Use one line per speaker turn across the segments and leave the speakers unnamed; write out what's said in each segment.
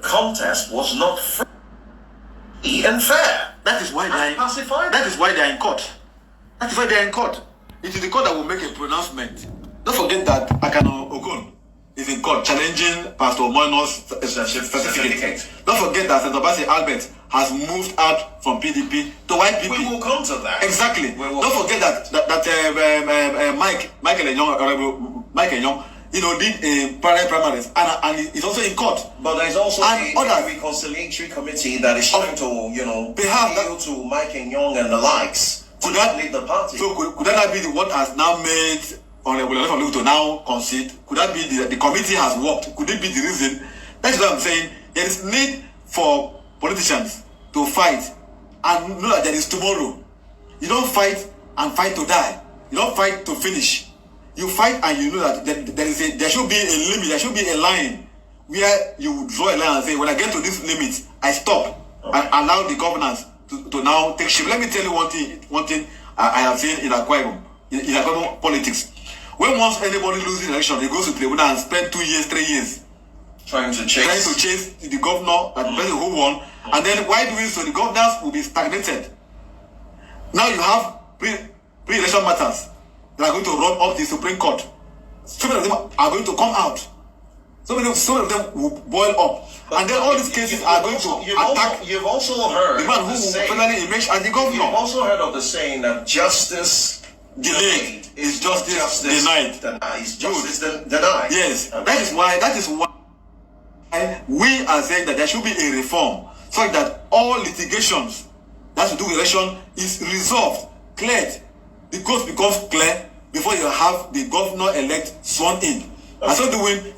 contest was not free and fair.
That is why they are
pacified.
That is why they are in court. That is why they are in court. It is the court that will make a pronouncement. Don't forget that Akano Okun is in court challenging Pastor Moino's certificate. Don't forget that Senator Basi Albert has moved out from PDP to YPP.
We will come to that.
Exactly. Don't forget that Michael Enyong, did a primaries and he's also in court.
But there's also a reconciliatory committee that is trying to, appeal to Mike Enyong and the likes. Could that lead the party?
So could that be what has now made Honorable Onofiok to now concede? Could that be the committee has worked? Could it be the reason? That's what I'm saying. There is need for politicians to fight and know that there is tomorrow. You don't fight and fight to die. You don't fight to finish. You fight and you know that there should be a limit. There should be a line where you draw a line and say, when I get to this limit, I stop and allow the governance to now take shape. Let me tell you one thing I have seen in Oku Ibom, in Oku Ibom politics. When once anybody loses the election, he goes to tribunal and spend 2 years, 3 years
trying to chase
the governor, the person who won, and then why doing so? The governors will be stagnated. Now you have pre-election matters that are going to run up the Supreme Court. So many of them are going to come out. So many of them will boil up. And then all these cases are going to attack.
You've also heard
the man who finally emerged as the governor.
You've also heard of the saying that justice delayed is justice denied. Is justice denied.
Yes, okay. That is why we are saying that there should be a reform so that all litigations that to do with election is resolved, cleared. The court becomes clear before you have the governor-elect sworn in. Okay. And so doing,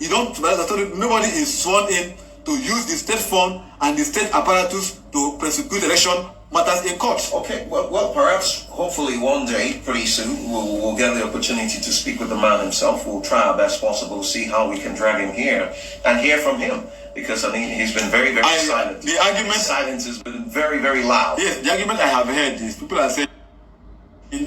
nobody is sworn in to use the state fund and the state apparatus to prosecute election matters in court.
Okay, well, perhaps, hopefully one day, pretty soon, we'll get the opportunity to speak with the man himself. We'll try our best possible, see how we can drag him here and hear from him. Because, he's been very, very silent.
The argument...
Silence has been very, very loud.
Yes, the argument I have heard is people are saying,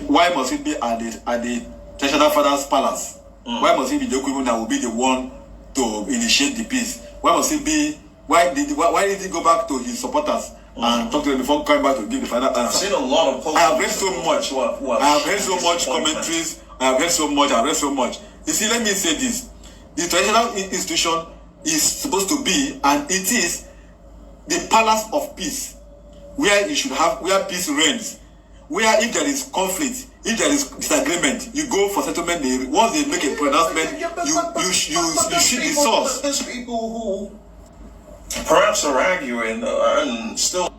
why must it be at the traditional father's palace? Why must it be the Oku Ibom that will be the one to initiate the peace? Why must it be... Why did he go back to his supporters and talk to them before coming back to give the final answer?
I've seen a lot of posts.
I have read so much. I have heard so much commentaries. I have read so much. You see, let me say this. The traditional institution is supposed to be, and it is, the palace of peace, where peace reigns. Where if there is conflict, if there is disagreement, you go for settlement. Once they make a pronouncement, you shoot the source.
There's people who perhaps are arguing and still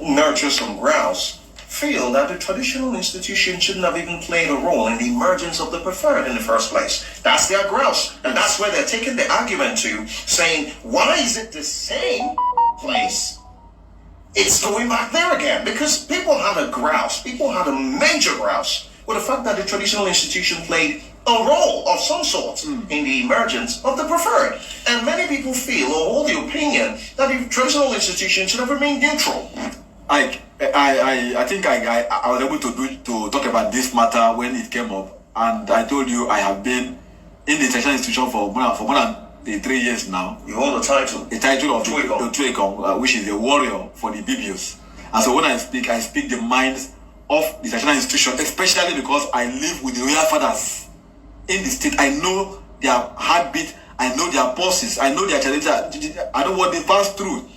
nurture some grouse, feel that the traditional institution shouldn't have even played a role in the emergence of the preferred in the first place. That's their grouse. And that's where they're taking the argument to, saying, why is it the same place? It's going back there again. Because people had a grouse. People had a major grouse with the fact that the traditional institution played a role of some sort in the emergence of the preferred. And many people feel or hold the opinion that the traditional institution should have remained neutral.
I think I was able to talk about this matter when it came up, and I told you I have been in the traditional institution for more than 3 years now.
You hold the title
of the Tuekong, which is a warrior for the Ibibios. And so when I speak the minds of the traditional institution, especially because I live with the royal fathers in the state. I know their heartbeat, I know their pulses, I know their challenges, I know what they pass through.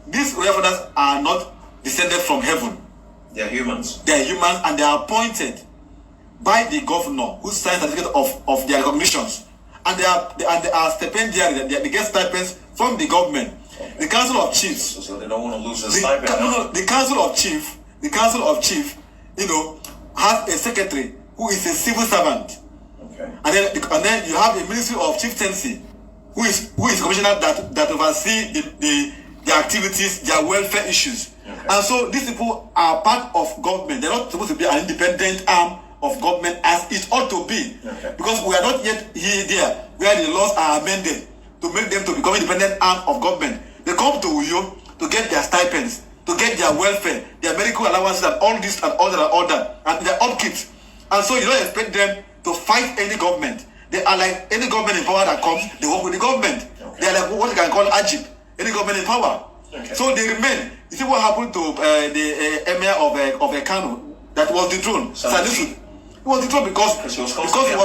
These royal fathers are not descended from heaven.
They are humans.
They are humans, and they are appointed by the governor who signs certificate of their recognitions. And they are stipendiary. They get stipends from the government. Okay. The Council of Chiefs.
So they don't want to lose the stipend.
The Council of Chiefs, has a secretary who is a civil servant.
Okay.
And then you have a Ministry of Chieftaincy, who is commissioner that oversee the activities, their welfare issues. Okay. And so these people are part of government. They're not supposed to be an independent arm of government as it ought to be.
Okay.
Because we are not yet there where the laws are amended to make them to become independent arm of government. They come to Uyo to get their stipends, to get their welfare, their medical allowances, and all this and all that, and their upkeep. And so you don't expect them to fight any government. They are like any government in power that comes, they work with the government.
Okay.
They are like what you can call Ajib, any government in power.
Okay.
So they remain. You see what happened to the emir of Kano that was dethroned? Sanusi. He was dethroned because he was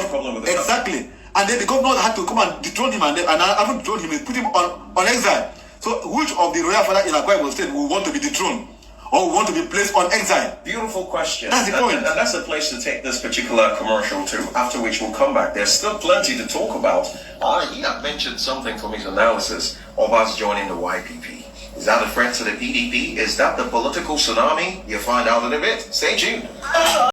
problem with the
exactly. And then the governor had to come and dethrone him, and after dethrone him, put him on exile. So which of the royal father in Akwa Ibom State will want to be dethroned or will want to be placed on exile?
Beautiful question.
That's the point.
And that's the place to take this particular commercial to, after which we'll come back. There's still plenty to talk about. He had mentioned something from his analysis of us joining the YPP. Is that a threat to the PDP? Is that the political tsunami? You'll find out in a bit. Stay tuned.